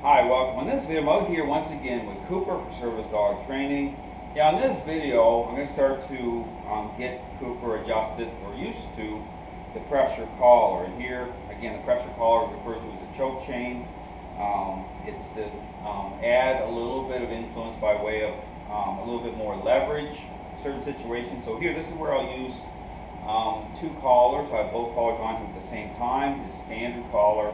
Hi, welcome. In this video, I'm out here once again with Cooper for Service Dog Training. Yeah, in this video, I'm going to start to get Cooper adjusted or used to the pressure collar. And here, again, the pressure collar is referred to as a choke chain. It's to add a little bit of influence by way of a little bit more leverage in certain situations. So here, this is where I'll use two collars. I have both collars on at the same time, the standard collar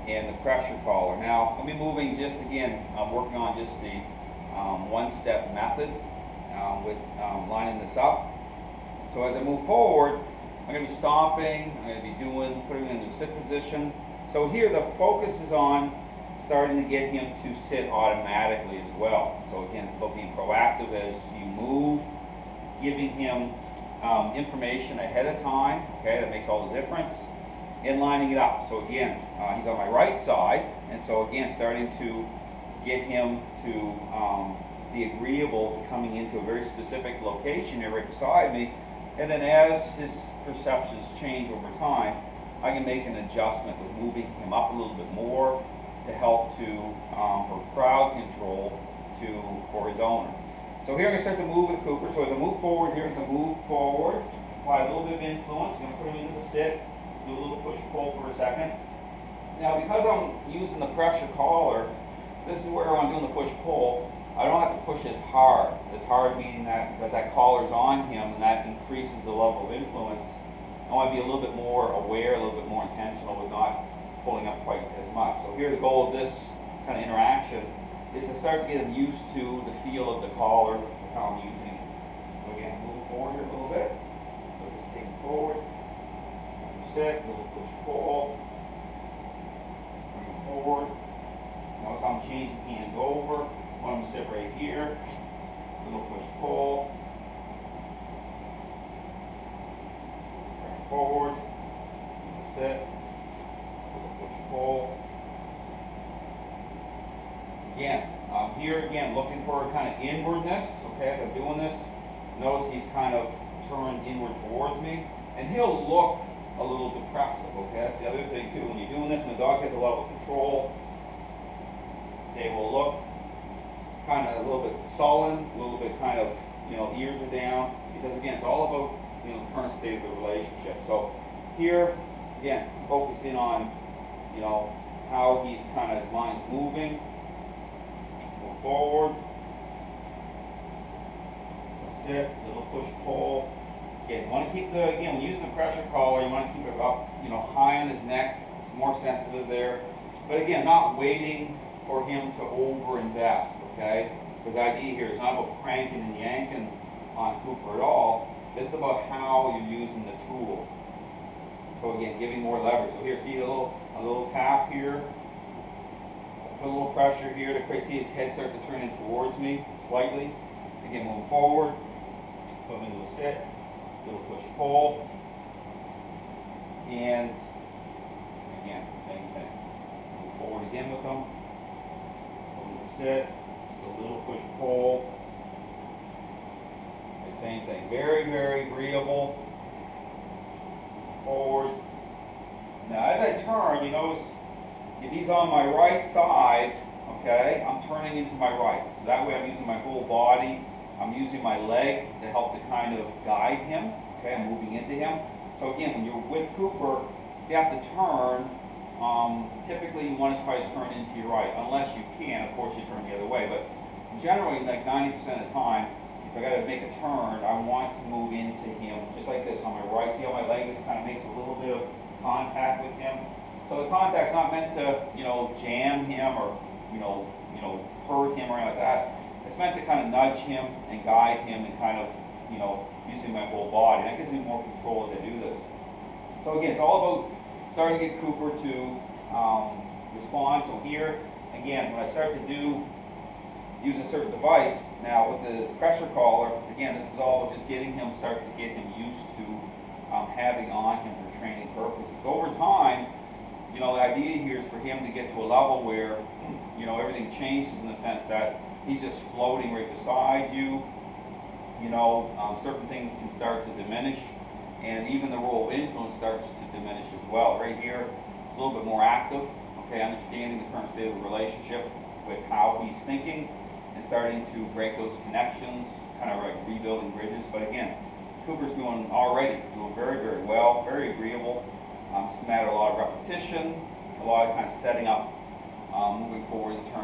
and the pressure collar. Now, I'll be moving just again, I'm working on just the one-step method with lining this up. So as I move forward, I'm going to be stopping, I'm going to be putting him in the sit position. So here the focus is on starting to get him to sit automatically as well. So again, it's about being proactive as you move, giving him information ahead of time, okay, that makes all the difference, and lining it up. So again, he's on my right side, and so again, starting to get him to be agreeable to coming into a very specific location here right beside me, and then as his perceptions change over time, I can make an adjustment with moving him up a little bit more to help for crowd control for his owner. So here I'm going to start to move with Cooper. So as I move forward here, as I move forward, apply a little bit of influence. I'm going to put him into the sit, do a little push-pull for a second. Now because I'm using the pressure collar, this is where I'm doing the push-pull. I don't have to push as hard meaning that because that collar's on him and that increases the level of influence. I want to be a little bit more aware, a little bit more intentional with not pulling up quite as much. So here the goal of this kind of interaction is to start to get him used to the feel of the collar and how I'm using it. So again, move forward here a little bit. So just take it forward. Sit, a little push pull. Bring it forward. Notice I'm changing hands over. I want him to sit right here. A little push pull. Bring it forward. Sit. A little push pull. Again, here again, looking for kind of inwardness, okay, as I'm doing this. Notice he's kind of turned inward towards me, and he'll look a little depressive, okay? That's the other thing too. When you're doing this, when the dog has a level of control, they will look kind of a little bit sullen, a little bit kind of, ears are down, because again, it's all about, the current state of the relationship. So here, again, focused in on, how he's kind of, his mind's moving. Forward, sit, little push pull. Again, you want to keep when you're using the pressure collar, you want to keep it up, high on his neck. It's more sensitive there. But again, not waiting for him to over-invest, okay? Because the idea here is not about cranking and yanking on Cooper at all. This is about how you're using the tool. So again, giving more leverage. So here, see a little tap here. Put a little pressure here to see his head start to turn in towards me slightly. Again, move forward, put him into a sit, little push pull, and again, same thing. Move forward again with him, put him into a sit, just a little push pull. The same thing. Very, very agreeable. Forward. Now, as I turn, you notice. If he's on my right side, okay, I'm turning into my right. So that way I'm using my whole body. I'm using my leg to help to kind of guide him. Okay, I'm moving into him. So again, when you're with Cooper, you have to turn. Typically you want to try to turn into your right. Unless you can, of course you turn the other way. But generally, like 90% of the time, if I got to make a turn, I want to move into him just like this on my right. See how my leg just kind of makes a little bit of contact with him? So the contact's not meant to, jam him or, hurt him or anything like that. It's meant to kind of nudge him and guide him and kind of, using my whole body. That gives me more control as I do this. So again, it's all about starting to get Cooper to respond. So here, again, when I start to use a certain device, now with the pressure collar, again, this is all just start to get him used to having on him for training purposes. So over time, the idea here is for him to get to a level where, everything changes in the sense that he's just floating right beside you. Certain things can start to diminish, and even the role of influence starts to diminish as well. Right here, it's a little bit more active, Okay, understanding the current state of the relationship with how he's thinking and starting to break those connections, kind of like rebuilding bridges. But again, Cooper's doing very, very well, very agreeable. It's a matter of a lot of repetition, a lot of kind of setting up moving forward in terms